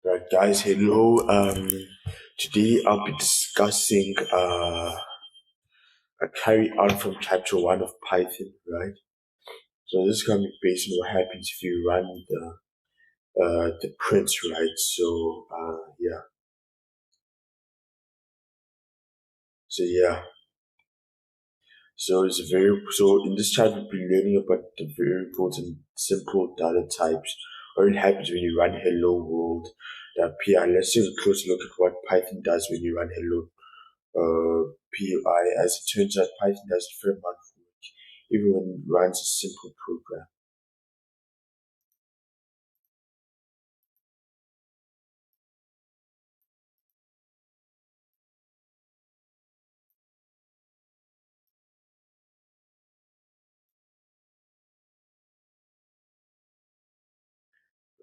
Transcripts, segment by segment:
Right, guys, hello. Today I'll be discussing a carry on from chapter one of Python, right? So this is gonna be based on what happens if you run the print, right? Yeah, so yeah, so in this chapter we'll be learning about the variables and simple data types. What happens when you run hello world.py. Let's take a closer look at what Python does when you run hello PUI. As it turns out, Python does a fair amount of work, even when it runs a simple program.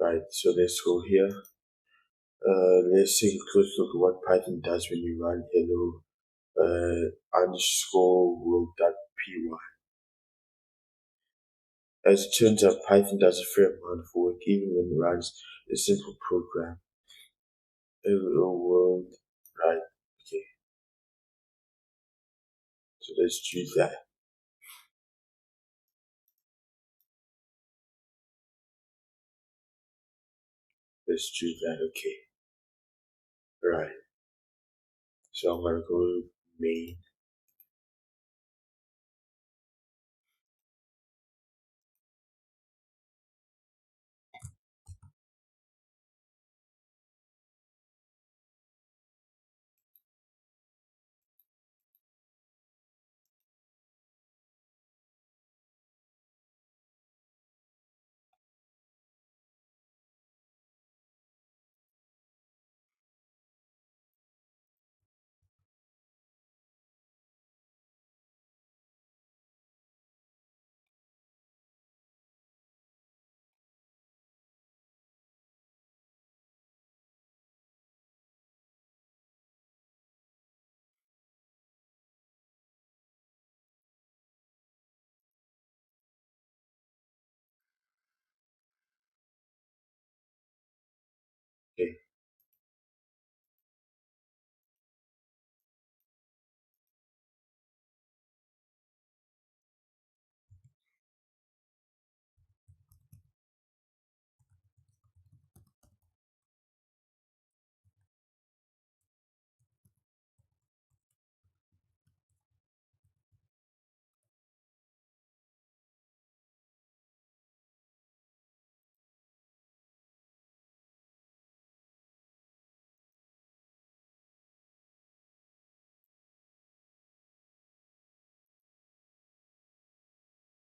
Right, so let's go here. Let's take a close look at what Python does when you run hello underscore world.py. As it turns out, Python does a fair amount of work, even when it runs a simple program. Hello world, right? Okay, so let's do that. Let's do that. Okay, right. So I'm gonna go to main. Okay.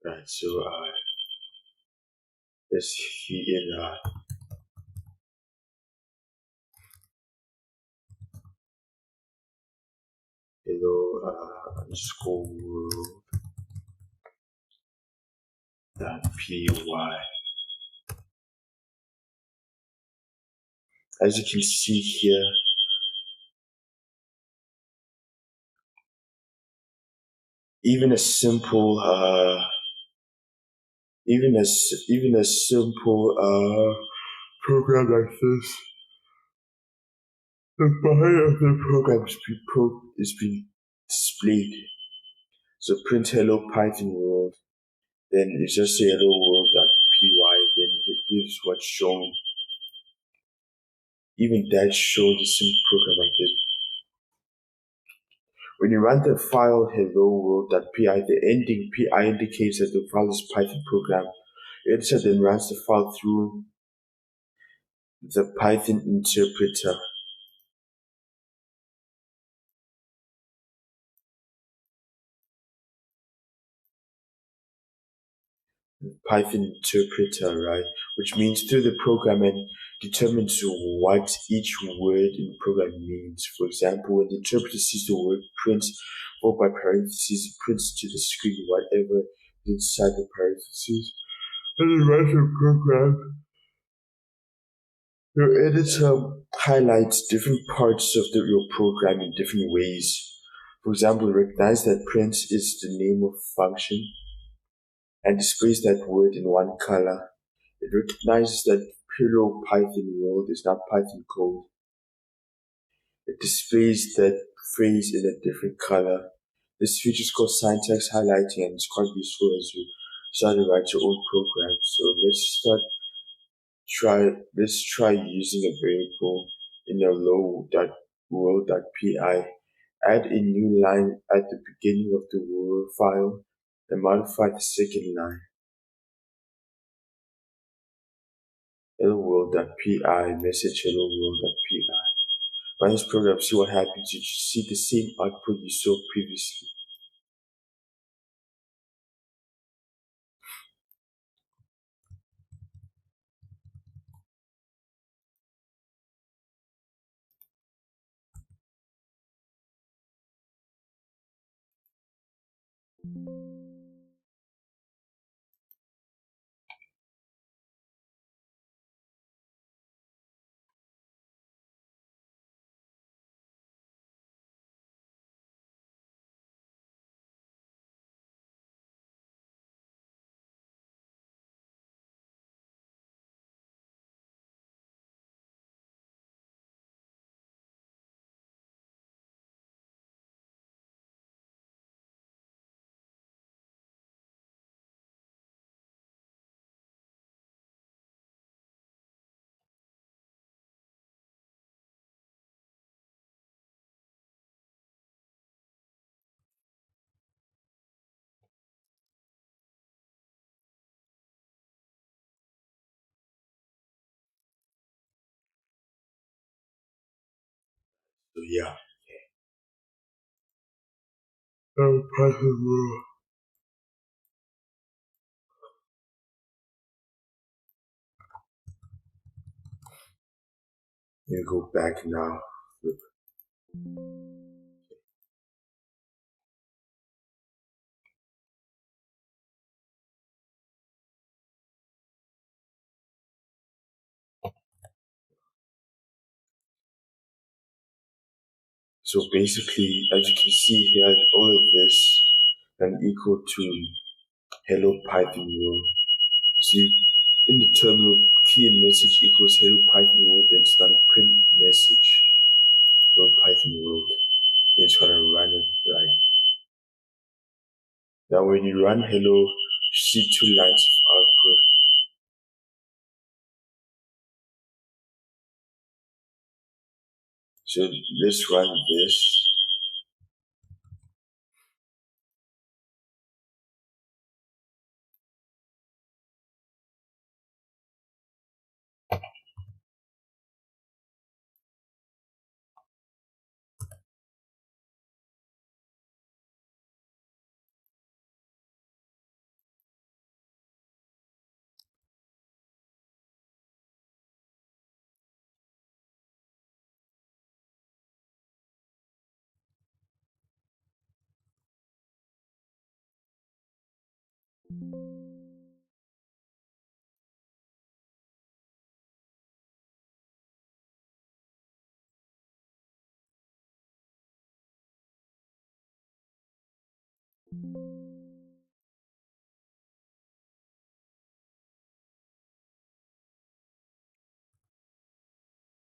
Right, so let's key in hello underscore world dot py. As you can see here, even a simple even a simple program like this, the body of the program is being displayed. So print hello Python world, then it's just say hello world.py, then here's what's shown. Even that shows a simple program like this. When you run the file hello world.py, the ending pi indicates that the file is Python program. The editor then runs the file through the Python interpreter. Python interpreter, right? Which means through the program and determines what each word in the program means. For example, when the interpreter sees the word print followed by parentheses, it prints to the screen whatever is inside the parentheses. And the rest of the program, your editor highlights different parts of your program in different ways. For example, recognize that print is the name of function and displays that word in one color. It recognizes that Hello Python world is not Python code. It displays that phrase in a different color. This feature is called syntax highlighting and it's quite useful as you start to write your own program. So let's try using a variable in a hello.world.py. Add a new line at the beginning of the world file and modify the second line. Hello world.py message hello world.py. Run this program, see what happens. You should see the same output you saw previously. So yeah. You go back now. So basically, as you can see here, all of this and equal to hello Python world. So in the terminal, key and message equals hello Python world, then it's gonna print message hello Python world. Then it's gonna run it right. Now when you run hello, you see two lines of output. So let's run this.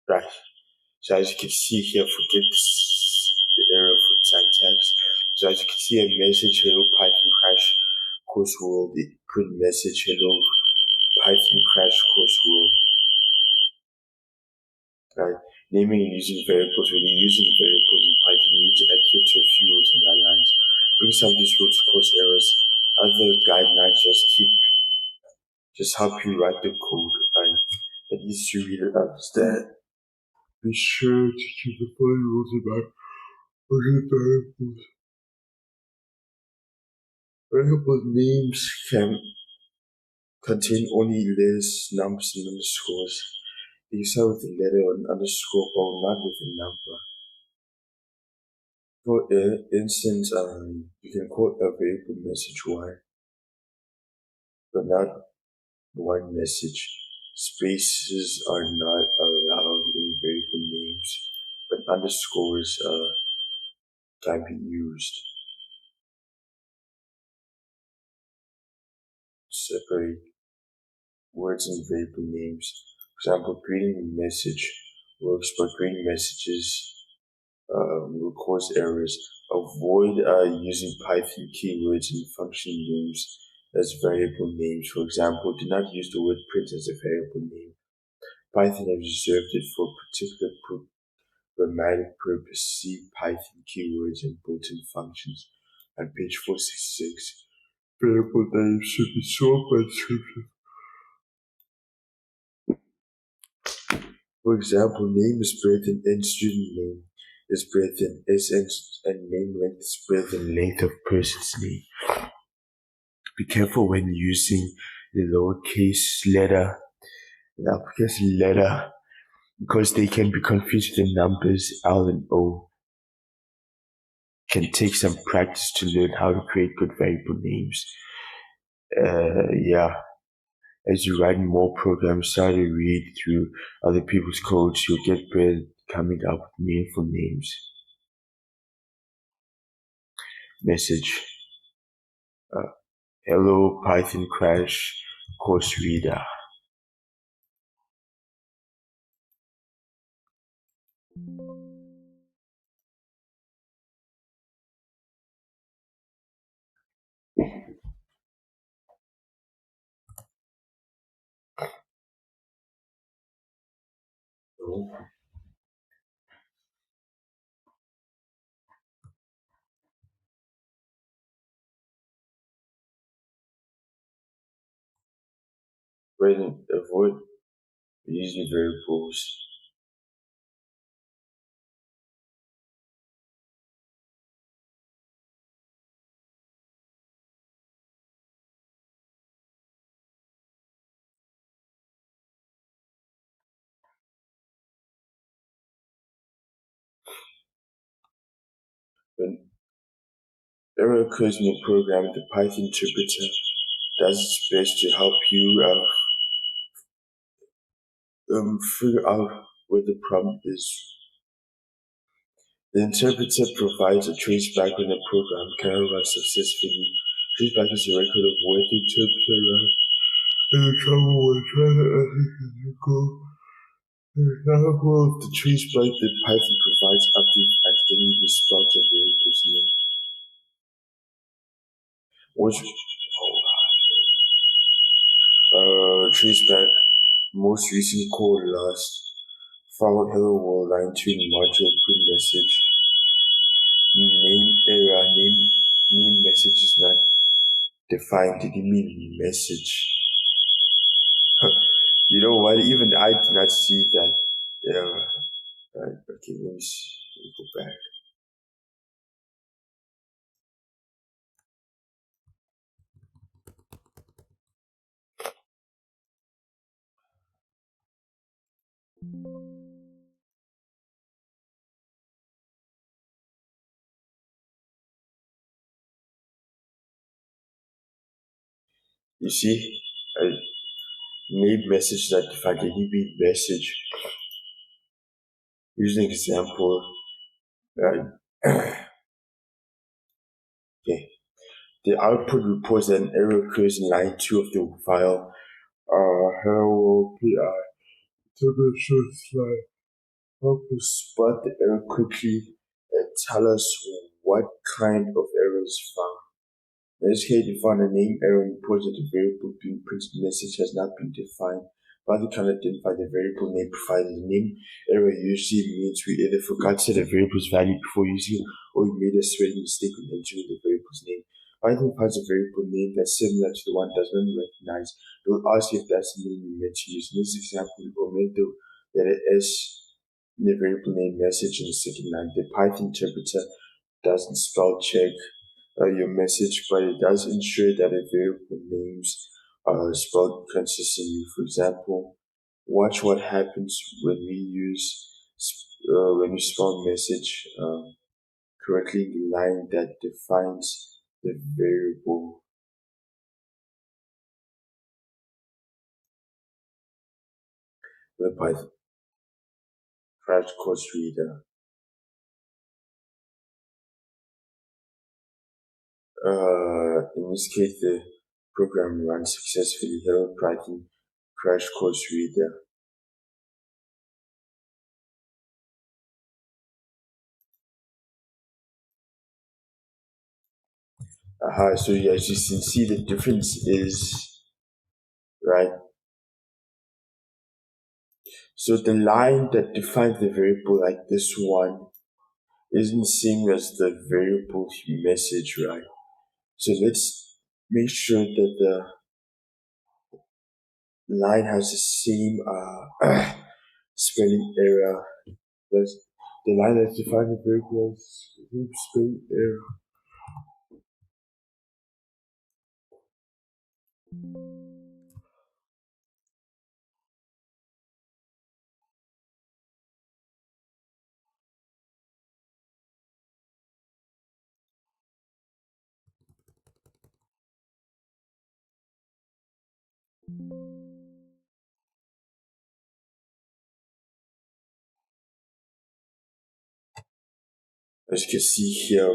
Right. So as you can see here, forget the error for syntax. So as you can see, a message hello Python crash course world. It print message hello Python crash course world. Right. Naming and using variables. When you're using variables in Python, you need to adhere to a few rules and guidelines. Bring some of these rules to cause errors. Other guidelines just help you write the code and at least you read and understand. Be sure to keep the following rules about variables. Variable names can contain only letters, numbers, and underscores. You start with a letter or an underscore, but not with a number. For instance, you can call a variable message one, but not one message. Spaces are not allowed in variable names, but underscores can be used. Separate words and variable names. For example, greeting message works, but greeting messages will cause errors. Avoid using Python keywords in function names as variable names. For example, do not use the word print as a variable name. Python has reserved it for particular programmatic purpose. See Python keywords and built-in functions. On page 466, variable names should be stored by description. For example, name is greater than n, student name is greater than sn, and name length is greater than length of person's name. Be careful when using the lowercase letter, the uppercase letter, because they can be confused with the numbers L and O. Can take some practice to learn how to create good variable names. As you write more programs, try to read through other people's codes. You'll get better coming up with meaningful names. Message. Hello, Python Crash Course Reader. Avoid using variables. When error occurs in a program, the Python interpreter does its best to help you figure out where the problem is. The interpreter provides a traceback when a program cannot run successfully. Traceback is a record of where the interpreter ran and the trouble was trying to execute the code. An example of the traceback that Python provides after you've accidentally misspelled a variable's name. Traceback, most recent code last, found hello world line 2 in module print message. Name error, name message is not defined. Did you mean message? You know what? Even I did not see that error. Right, okay, let me see. Let me go back. You see, I made message not defined. Did you mean message? Use an example. Okay. The output reports that an error occurs in line 2 of the file. Hello PI. Took a short slide. Help us spot the error quickly and tell us what kind of error is found. In this case, we found a name error and reports that the variable being printed message has not been defined. But we can identify the variable name provided. The name error usually means we either forgot to set a variable's value before using it, or we made a spelling mistake when entering the variable's name. Python finds a variable name that's similar to the one it does not recognize. It will ask you if that's the name you meant to use. In this example, we omit the letter S in the variable name message in the second line. The Python interpreter doesn't spell check your message, but it does ensure that the variable names are spelled consistently. For example, watch what happens when we spell message correctly in the line that defines the variable. The Python Crash Course Reader. In this case, the program runs successfully. Hello Python Crash Course Reader. So as you can see, the difference is, right? So the line that defines the variable, like this one, isn't the same as the variable message, right? So let's make sure that the line has the same spelling error. That's the line that defines the variable has the same spelling error. As you can see here,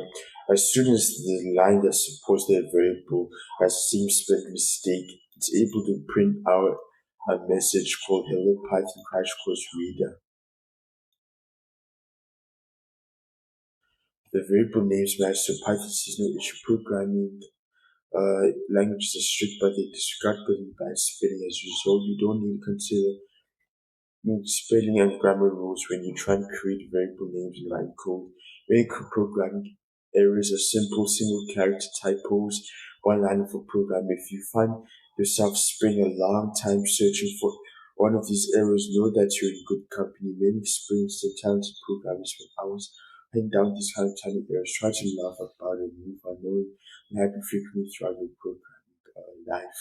as soon as the line that supports the variable has the same spelling mistake, it's able to print out a message called Hello Python Crash Course Reader. The variable names match, so Python sees no issue programming. Languages are strict, but they disregard good and bad spelling. As a result, you don't need to consider spelling and grammar rules when you try and create variable names in line code. Many programming errors are simple single character typos, one line of a program. If you find yourself spending a long time searching for one of these errors, know that you're in good company. Many experienced and talented programmers spend hours hunting down these kind of tiny errors. Try to laugh about it and move on, knowing you happen frequently throughout your programming life.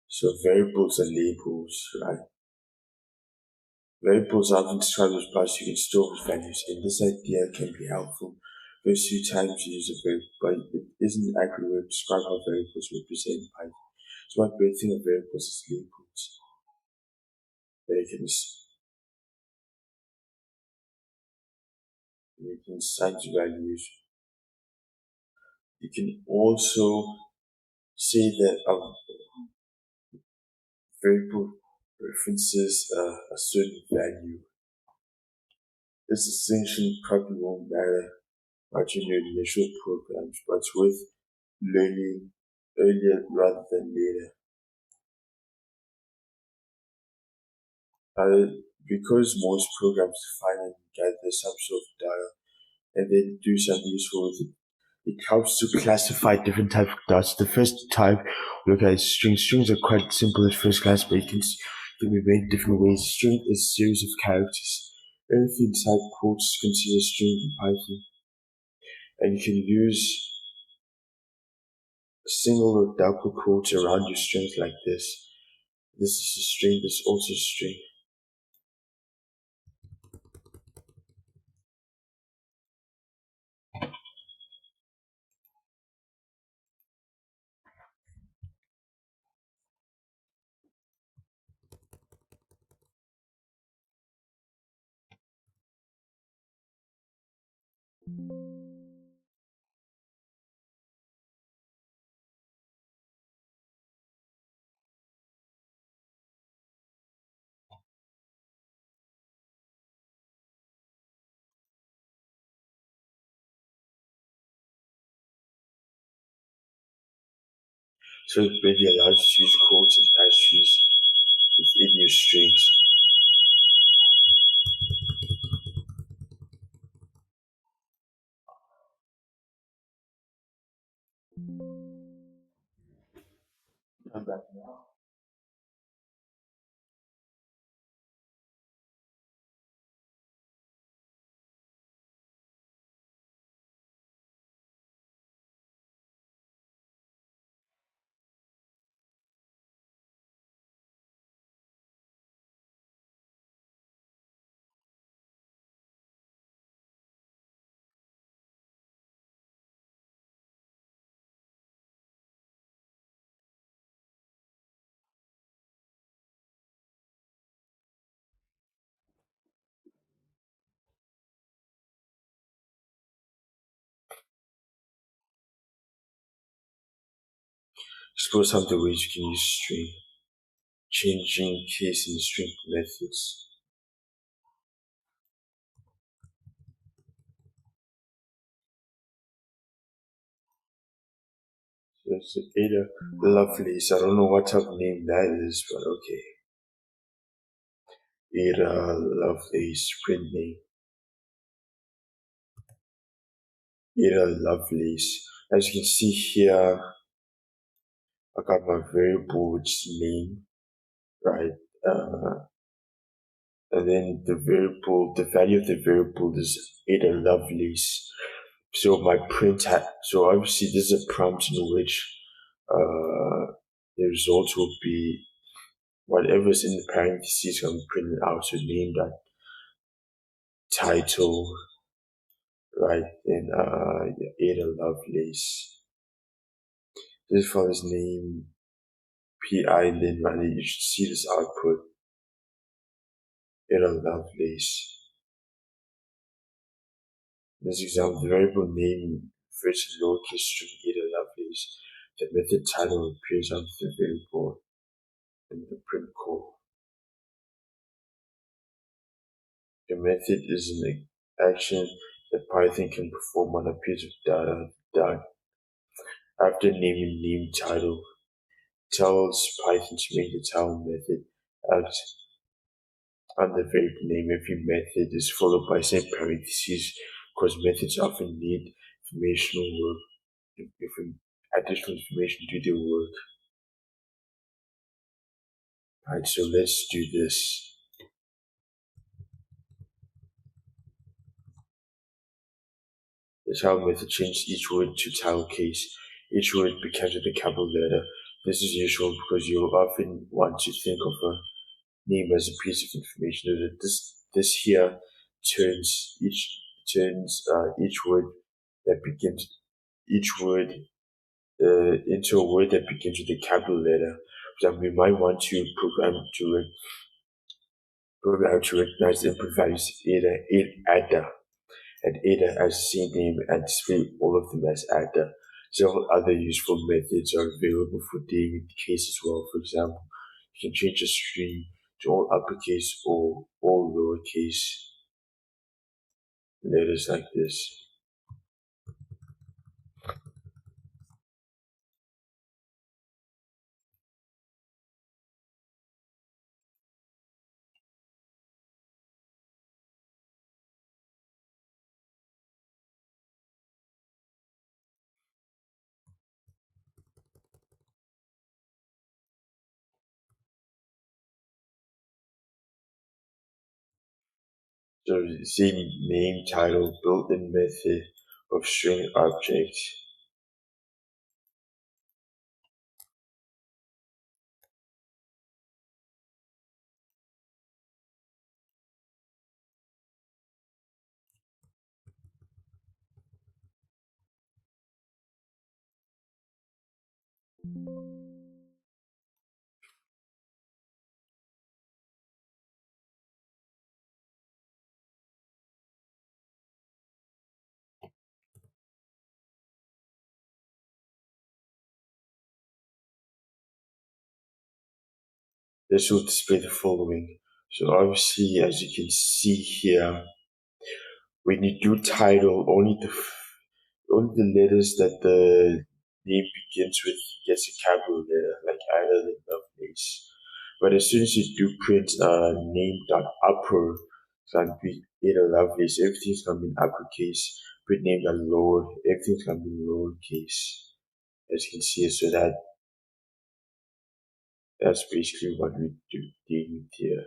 So variables and labels, right? Variables are often described as blocks you can store with values, and this idea can be helpful. First few times you use a variable, but it isn't an accurate way to describe how variables represent Python. So one great thing of variables is labels. They can assign to values. You can also say that a variable references a certain value. This distinction probably won't matter much in your initial programs, but it's worth learning earlier rather than later. Because most programs define and gather some sort of data and then do something useful with it, it helps to classify different types of data. The first type we look at is strings. Strings are quite simple at first glance, but can be made different ways. String is a series of characters. Everything inside quotes is considered a string in Python, and you can use single or double quotes around your strings like this. This is a string, this is also a string. So it really allows you to use quotes and hash trees within your strings. I'm back now. Explore some of the ways you can use string, changing case and string methods. There's Ada Lovelace. I don't know what type of name that is, but okay. Ada Lovelace, print name. Ada Lovelace. As you can see here, I got my variable's name, right? And then the value of the variable is Ada Lovelace. So my so obviously this is a prompt in which the result will be whatever's in the parentheses can be printed out. So name that title, right? Then Ada Lovelace. This file is name PI, and then finally you should see this output. Ada Lovelace. In this example, the variable name refers to the lowercase string Ada Lovelace. The method title appears after the variable in the print call. The method is an action that Python can perform on a piece of data that, after naming name title, tells Python to make the title method act on the variable name. Every method is followed by some parentheses because methods often need informational work, additional information to do their work. Alright, so let's do this. The title method changes each word to title case. Each word begins with a capital letter. This is usual because you'll often want to think of a name as a piece of information. This here turns each word that begins each word into a word that begins with a capital letter. For example, we might want to program to recognize the input values Ada and Ada as the same name and display all of them as Ada. Several other useful methods are available for dealing with the case as well. For example, you can change a string to all uppercase or all lowercase letters like this. So the same name title built-in method of string object. This will display the following. So obviously, as you can see here, when you do title, only the letters that the name begins with gets a capital letter, like Ada Lovelace. But as soon as you do print name dot upper, so it'll be Ada Lovelace, everything's gonna be in uppercase. Print name dot lower, everything's gonna be lowercase. As you can see, so that's basically what we do here.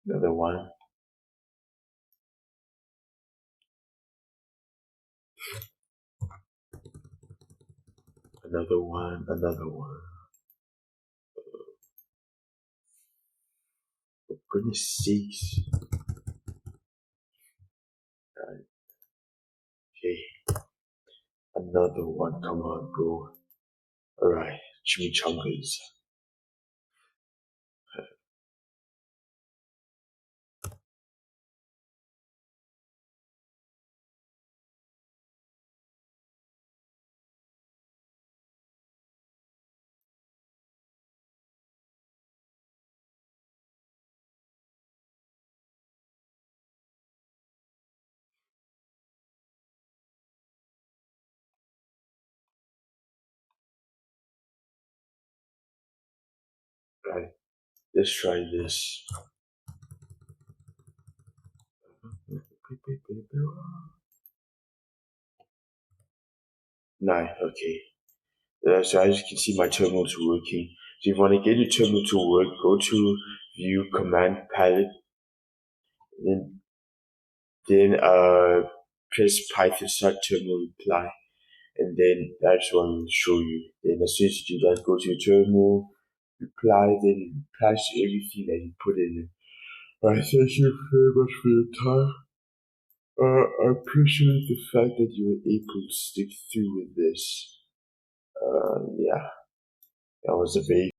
Another one. Another one, another one. For goodness sakes. Right. Okay. Another one. Come on, bro. Alright. Chimichangas. Let's try this. Nine, okay. So as you can see, my terminal is working. So if you want to get your terminal to work, go to View Command Palette, then press Python Start Terminal Reply, and then that's what will show you. Then as soon as you do that, go to your terminal, reply, then it replies to everything that you put in it. Alright, thank you very much for your time. I appreciate the fact that you were able to stick through with this. Yeah, that was a very